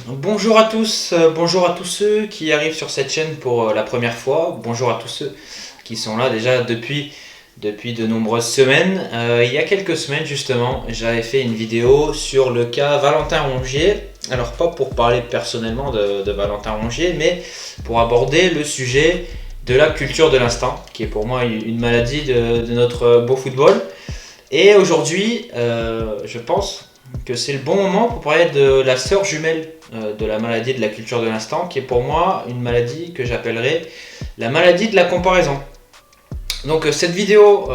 Bonjour à tous, bonjour à tous ceux qui arrivent sur cette chaîne pour la première fois, bonjour à tous ceux qui sont là déjà depuis de nombreuses semaines. Il y a quelques semaines justement, j'avais fait une vidéo sur le cas Valentin Rongier. Alors pas pour parler personnellement de Valentin Rongier, mais pour aborder le sujet de la culture de l'instant, qui est pour moi une maladie de notre beau football. Et aujourd'hui, je pense que c'est le bon moment pour parler de la sœur jumelle de la maladie de la culture de l'instant, qui est pour moi une maladie que j'appellerais la maladie de la comparaison. Donc cette vidéo,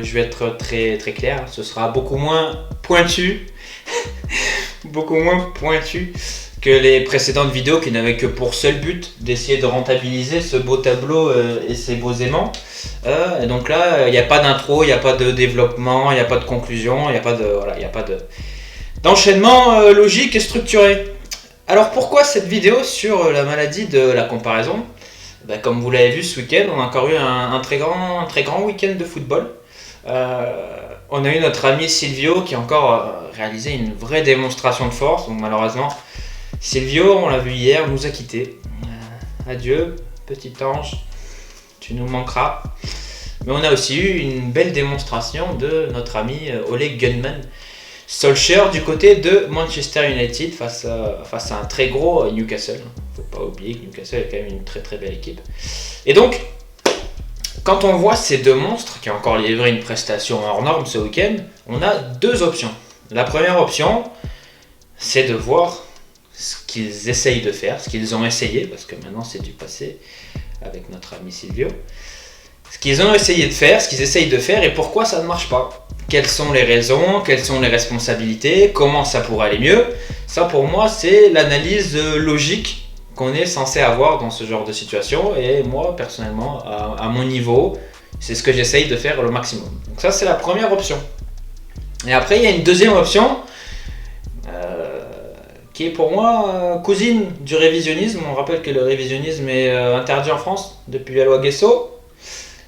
je vais être très très clair, ce sera beaucoup moins pointu, beaucoup moins pointu que les précédentes vidéos qui n'avaient que pour seul but d'essayer de rentabiliser ce beau tableau et ces beaux aimants. Et donc là, il n'y a pas d'intro, il n'y a pas de développement, il n'y a pas de conclusion, il n'y a pas de, voilà, il n'y a pas d'enchaînement logique et structuré. Alors pourquoi cette vidéo sur la maladie de la comparaison? Comme vous l'avez vu ce week-end, on a encore eu un très grand week-end de football. On a eu notre ami Silvio qui a encore réalisé une vraie démonstration de force. Donc malheureusement, Silvio, on l'a vu hier, nous a quittés. Adieu, petit ange, tu nous manqueras. Mais on a aussi eu une belle démonstration de notre ami Ole Gunnar Solskjaer du côté de Manchester United face à un très gros Newcastle. Faut pas oublier que Newcastle est quand même une très très belle équipe. Et donc, quand on voit ces deux monstres qui ont encore livré une prestation hors norme ce week-end, on a deux options. La première option, c'est de voir ce qu'ils essayent de faire, ce qu'ils ont essayé, parce que maintenant c'est du passé avec notre ami Silvio. Ce qu'ils ont essayé de faire, ce qu'ils essayent de faire et pourquoi ça ne marche pas. Quelles sont les raisons, quelles sont les responsabilités, comment ça pourrait aller mieux. Ça pour moi c'est l'analyse logique qu'on est censé avoir dans ce genre de situation et moi personnellement à mon niveau c'est ce que j'essaye de faire le maximum. Donc ça c'est la première option. Et après il y a une deuxième option qui est pour moi cousine du révisionnisme. On rappelle que le révisionnisme est interdit en France depuis la loi Guesso.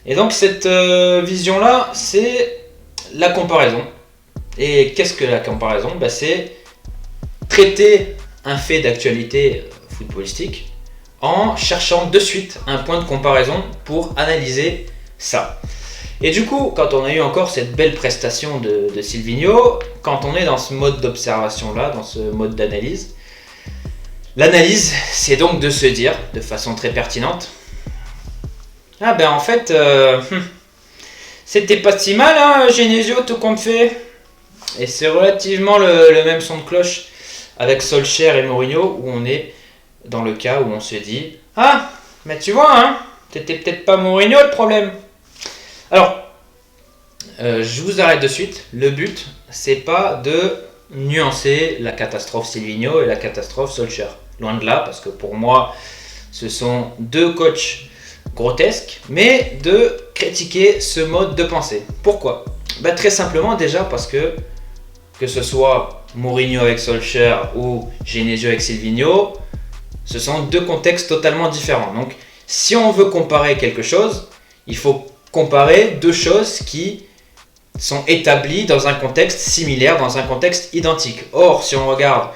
Et donc cette vision-là, c'est la comparaison. Et qu'est-ce que la comparaison? C'est traiter un fait d'actualité footballistique en cherchant de suite un point de comparaison pour analyser ça. Et du coup, quand on a eu encore cette belle prestation de Silvinho, quand on est dans ce mode d'observation-là, dans ce mode d'analyse, l'analyse, c'est donc de se dire, de façon très pertinente, ah en fait, c'était pas si mal, hein, Genesio, tout compte fait. Et c'est relativement le même son de cloche avec Solskjaer et Mourinho, où on est dans le cas où on se dit, ah, mais tu vois, hein, c'était peut-être pas Mourinho le problème. Alors, je vous arrête de suite. Le but, c'est pas de nuancer la catastrophe Silvinho et la catastrophe Solskjaer. Loin de là, parce que pour moi, ce sont deux coachs grotesques, mais de critiquer ce mode de pensée. Pourquoi? Très simplement déjà parce que ce soit Mourinho avec Solskjaer ou Genesio avec Silvinho, ce sont deux contextes totalement différents. Donc si on veut comparer quelque chose, il faut comparer deux choses qui sont établies dans un contexte similaire, dans un contexte identique. Or, si on regarde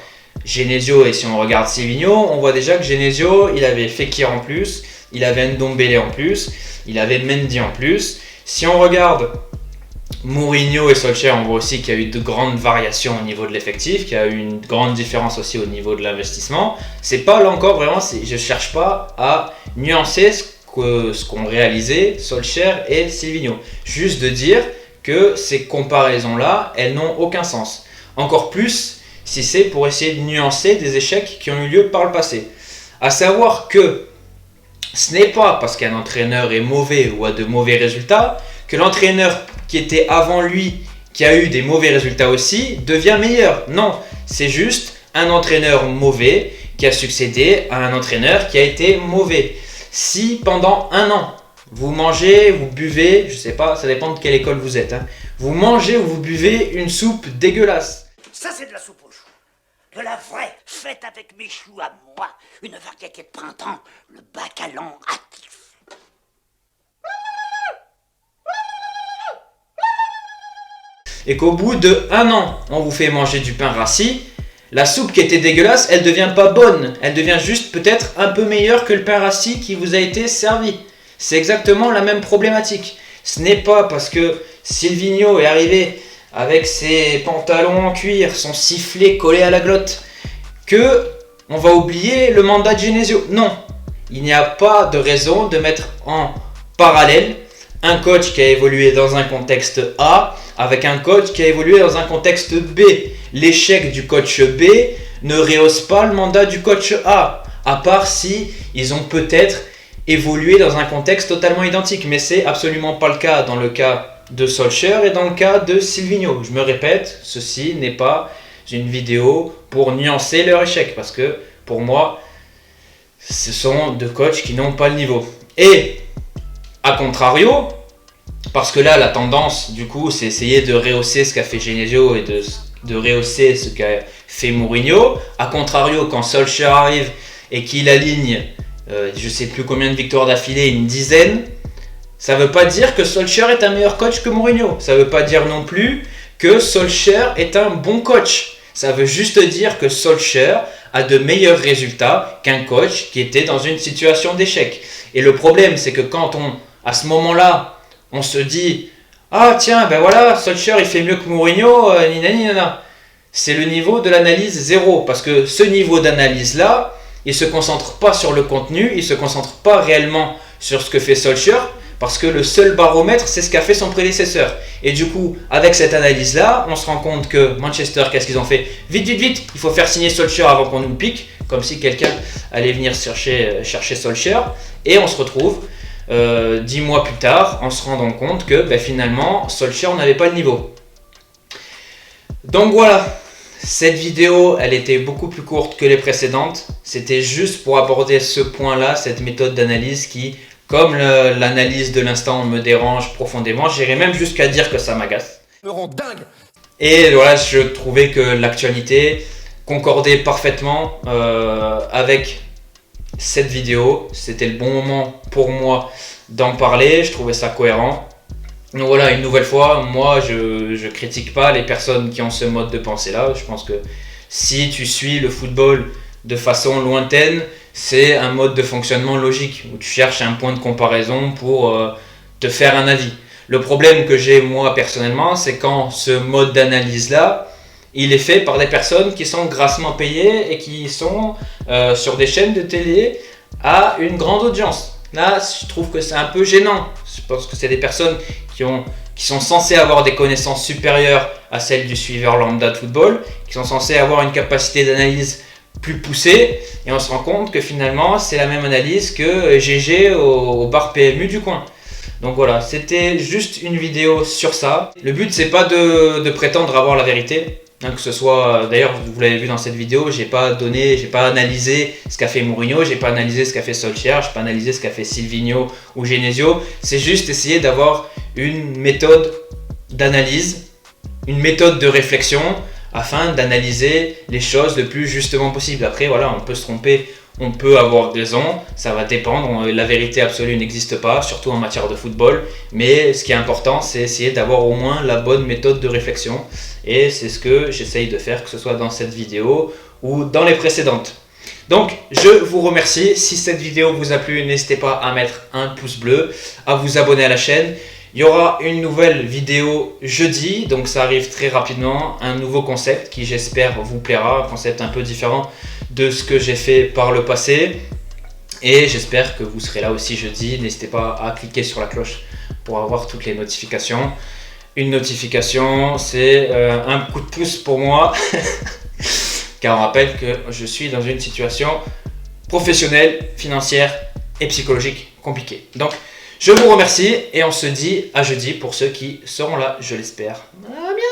Genesio et si on regarde Silvinho, on voit déjà que Genesio, il avait Fekir en plus, il avait Ndombele en plus, il avait Mendy en plus. Si on regarde Mourinho et Solskjaer, on voit aussi qu'il y a eu de grandes variations au niveau de l'effectif, qu'il y a eu une grande différence aussi au niveau de l'investissement. C'est pas là encore vraiment, je cherche pas à nuancer ce qu'ont réalisé Solskjaer et Silvinho. Juste de dire que ces comparaisons-là, elles n'ont aucun sens. Encore plus si c'est pour essayer de nuancer des échecs qui ont eu lieu par le passé. À savoir que ce n'est pas parce qu'un entraîneur est mauvais ou a de mauvais résultats que l'entraîneur qui était avant lui, qui a eu des mauvais résultats aussi, devient meilleur. Non, c'est juste un entraîneur mauvais qui a succédé à un entraîneur qui a été mauvais. Si pendant un an, vous mangez, vous buvez, je sais pas, ça dépend de quelle école vous êtes, hein, vous mangez ou vous buvez une soupe dégueulasse. Ça, c'est de la soupe aux choux. De la vraie, faite avec mes choux à moi. Une variété de printemps, le bacalan actif. Et qu'au bout de un an, on vous fait manger du pain rassis, La soupe qui était dégueulasse, elle devient pas bonne. Elle devient juste peut-être un peu meilleure que le pain rassis qui vous a été servi. C'est exactement la même problématique. Ce n'est pas parce que Silvinho est arrivé avec ses pantalons en cuir, son sifflet collé à la glotte, que on va oublier le mandat de Genesio. Non, il n'y a pas de raison de mettre en parallèle un coach qui a évolué dans un contexte A avec un coach qui a évolué dans un contexte B. L'échec du coach B ne rehausse pas le mandat du coach A, à part si ils ont peut-être évolué dans un contexte totalement identique. Mais c'est absolument pas le cas dans le cas de Solskjaer et dans le cas de Silvinho. Je me répète, ceci n'est pas une vidéo pour nuancer leur échec, parce que pour moi, ce sont deux coachs qui n'ont pas le niveau. Et a contrario, parce que là la tendance du coup c'est essayer de rehausser ce qu'a fait Genesio et de rehausser ce qu'a fait Mourinho. A contrario, quand Solskjaer arrive et qu'il aligne je sais plus combien de victoires d'affilée, une dizaine, ça veut pas dire que Solskjaer est un meilleur coach que Mourinho. Ça veut pas dire non plus que Solskjaer est un bon coach. Ça veut juste dire que Solskjaer a de meilleurs résultats qu'un coach qui était dans une situation d'échec. Et le problème, c'est que quand à ce moment-là, on se dit « Ah tiens, ben voilà, Solskjaer il fait mieux que Mourinho, ninana ». C'est le niveau de l'analyse zéro. Parce que ce niveau d'analyse-là, il ne se concentre pas sur le contenu, il ne se concentre pas réellement sur ce que fait Solskjaer, parce que le seul baromètre, c'est ce qu'a fait son prédécesseur. Et du coup, avec cette analyse-là, on se rend compte que Manchester, qu'est-ce qu'ils ont fait ? Vite, vite, vite, il faut faire signer Solskjaer avant qu'on nous le pique, comme si quelqu'un allait venir chercher Solskjaer. Et on se retrouve 10 mois plus tard en se rendant compte que finalement, Solskjaer n'avait pas le niveau. Donc voilà, cette vidéo, elle était beaucoup plus courte que les précédentes. C'était juste pour aborder ce point-là, cette méthode d'analyse qui, comme l'analyse de l'instant me dérange profondément, j'irais même jusqu'à dire que ça m'agace. Me rend dingue. Et voilà, je trouvais que l'actualité concordait parfaitement avec cette vidéo. C'était le bon moment pour moi d'en parler, je trouvais ça cohérent. Donc voilà, une nouvelle fois, moi je critique pas les personnes qui ont ce mode de pensée là. Je pense que si tu suis le football de façon lointaine, c'est un mode de fonctionnement logique où tu cherches un point de comparaison pour te faire un avis. Le problème que j'ai moi personnellement, c'est quand ce mode d'analyse là, il est fait par des personnes qui sont grassement payées et qui sont sur des chaînes de télé à une grande audience. Là, je trouve que c'est un peu gênant. Je pense que c'est des personnes qui sont censées avoir des connaissances supérieures à celles du suiveur lambda de football, qui sont censées avoir une capacité d'analyse plus poussée, et on se rend compte que finalement c'est la même analyse que GG au bar PMU du coin. Donc voilà, c'était juste une vidéo sur ça. Le but c'est pas de prétendre avoir la vérité, que ce soit, d'ailleurs vous l'avez vu dans cette vidéo, j'ai pas analysé ce qu'a fait Mourinho, j'ai pas analysé ce qu'a fait Solskjaer, j'ai pas analysé ce qu'a fait Silvinho ou Genesio. C'est juste essayer d'avoir une méthode d'analyse, une méthode de réflexion afin d'analyser les choses le plus justement possible. Après voilà, on peut se tromper, on peut avoir raison, ça va dépendre, la vérité absolue n'existe pas, surtout en matière de football, mais ce qui est important c'est essayer d'avoir au moins la bonne méthode de réflexion, et c'est ce que j'essaye de faire, que ce soit dans cette vidéo ou dans les précédentes. Donc je vous remercie, si cette vidéo vous a plu, n'hésitez pas à mettre un pouce bleu, à vous abonner à la chaîne. Il y aura une nouvelle vidéo jeudi, donc ça arrive très rapidement, un nouveau concept qui j'espère vous plaira, un concept un peu différent de ce que j'ai fait par le passé, et j'espère que vous serez là aussi jeudi. N'hésitez pas à cliquer sur la cloche pour avoir toutes les notifications. Une notification, c'est un coup de pouce pour moi, car on rappelle que je suis dans une situation professionnelle, financière et psychologique compliquée. Donc je vous remercie et on se dit à jeudi pour ceux qui seront là, je l'espère. À bientôt.